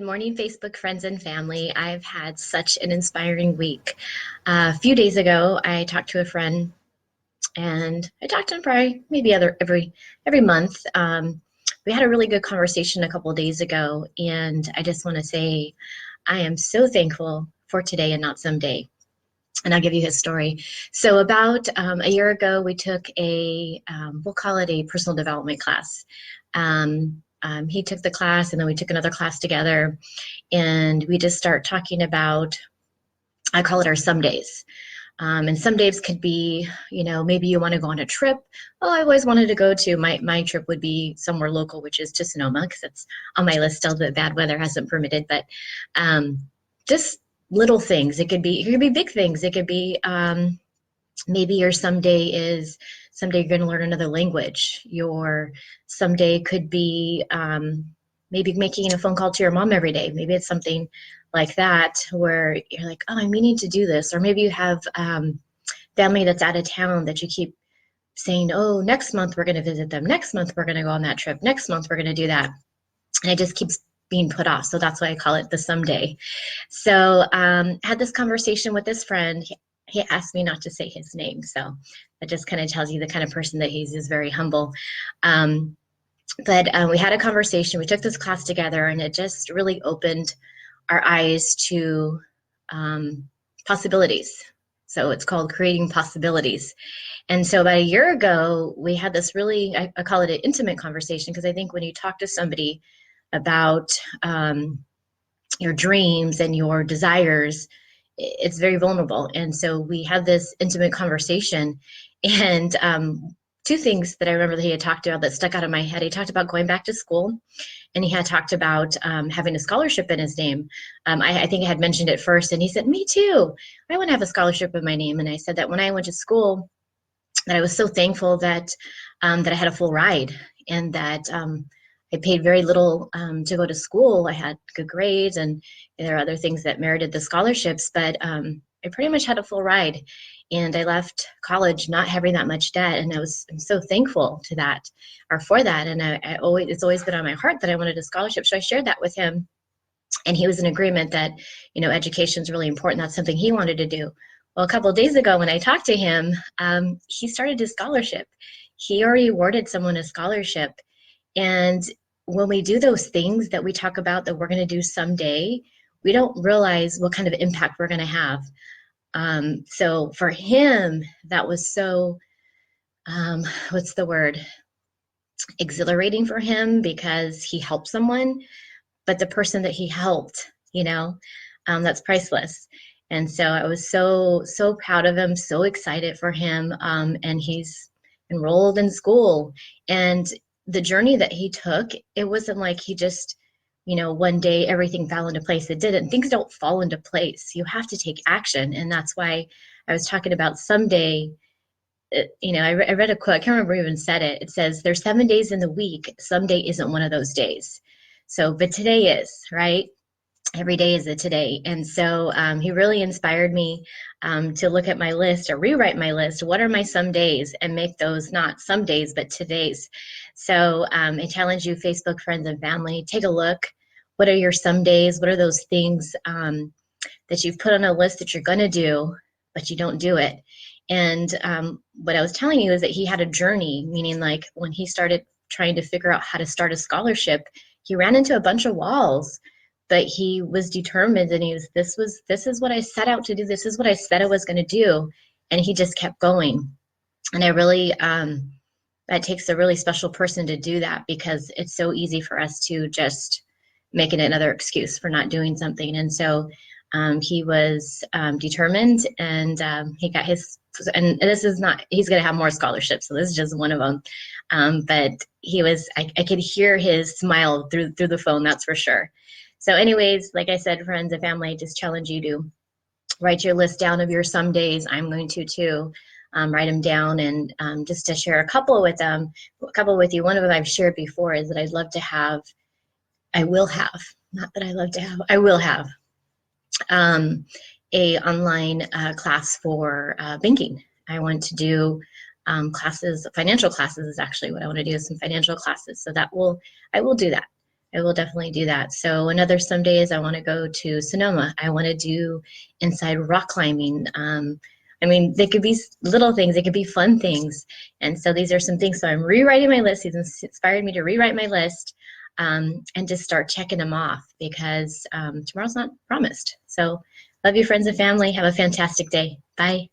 morning, Facebook friends and family. I've had such an inspiring week. A few days ago, I talked to a friend, and I talked to him probably maybe every month. We had a really good conversation a couple of days ago, and I just want to say I am so thankful for today and not someday. And I'll give you his story. So about a year ago, we took we'll call it a personal development class. He took the class, and then we took another class together, and we just start talking about, I call it our some days. And some days could be, maybe you want to go on a trip. Oh, I always wanted to go to, my trip would be somewhere local, which is to Sonoma, because it's on my list still. The bad weather hasn't permitted, but just little things. It could be big things. It could be maybe your someday you're going to learn another language. Your someday could be maybe making a phone call to your mom every day. Maybe it's something like that where you're like, oh, I'm meaning to do this. Or maybe you have family that's out of town that you keep saying, oh, next month we're going to visit them. Next month we're going to go on that trip. Next month we're going to do that. And it just keeps being put off. So that's why I call it the someday. So I had this conversation with this friend. He asked me not to say his name. So that just kind of tells you the kind of person that he's very humble. But we had a conversation. We took this class together, and it just really opened our eyes to possibilities. So it's called Creating Possibilities. And so about a year ago, we had this really, I call it an intimate conversation, because I think when you talk to somebody about your dreams and your desires, it's very vulnerable. And so we had this intimate conversation, and two things that I remember that he had talked about that stuck out of my head. He talked about going back to school, and he had talked about having a scholarship in his name. I think I had mentioned it first, and he said, me too. I want to have a scholarship in my name. And I said that when I went to school, that I was so thankful that that I had a full ride, and that I paid very little to go to school. I had good grades, and there are other things that merited the scholarships, but I pretty much had a full ride. And I left college not having that much debt, and I'm so thankful to that, or for that. And it's always been on my heart that I wanted a scholarship. So I shared that with him, and he was in agreement that education is really important. That's something he wanted to do. Well, a couple of days ago when I talked to him, he started his scholarship. He already awarded someone a scholarship, and when we do those things that we talk about that we're going to do someday, we don't realize what kind of impact we're going to have. So for him, that was so, what's the word? Exhilarating for him, because he helped someone, but the person that he helped, that's priceless. And so I was so proud of him, so excited for him. And he's enrolled in school. And the journey that he took, it wasn't like he just, one day everything fell into place. It didn't. Things don't fall into place. You have to take action. And that's why I was talking about someday. I read a quote. I can't remember who even said it. It says, there's 7 days in the week. Someday isn't one of those days. So, but today is, right? Every day is a today. And so he really inspired me to look at my list, or rewrite my list. What are my some days, and make those not some days, but today's. So I challenge you, Facebook friends and family, take a look. What are your some days? What are those things that you've put on a list that you're going to do, but you don't do it? And what I was telling you is that he had a journey, meaning like when he started trying to figure out how to start a scholarship, he ran into a bunch of walls. But he was determined, and this is what I set out to do. This is what I said I was going to do. And he just kept going. And I really, that takes a really special person to do that, because it's so easy for us to just make it another excuse for not doing something. And so he was determined, and he got his, and this is not, he's going to have more scholarships. So this is just one of them. But he was, I could hear his smile through the phone, that's for sure. So anyways, like I said, friends and family, I just challenge you to write your list down of your some days. I'm going to too. Write them down, and just to share a couple with you. One of them I've shared before is that I will have a online class for banking. I want to do classes, financial classes is actually what I want to do, some financial classes. So I will do that. I will definitely do that. So another some days I want to go to Sonoma. I want to do inside rock climbing. I mean, they could be little things, they could be fun things. And so these are some things. So I'm rewriting my list. He's inspired me to rewrite my list and just start checking them off because tomorrow's not promised. So love you, friends and family. Have a fantastic day. Bye.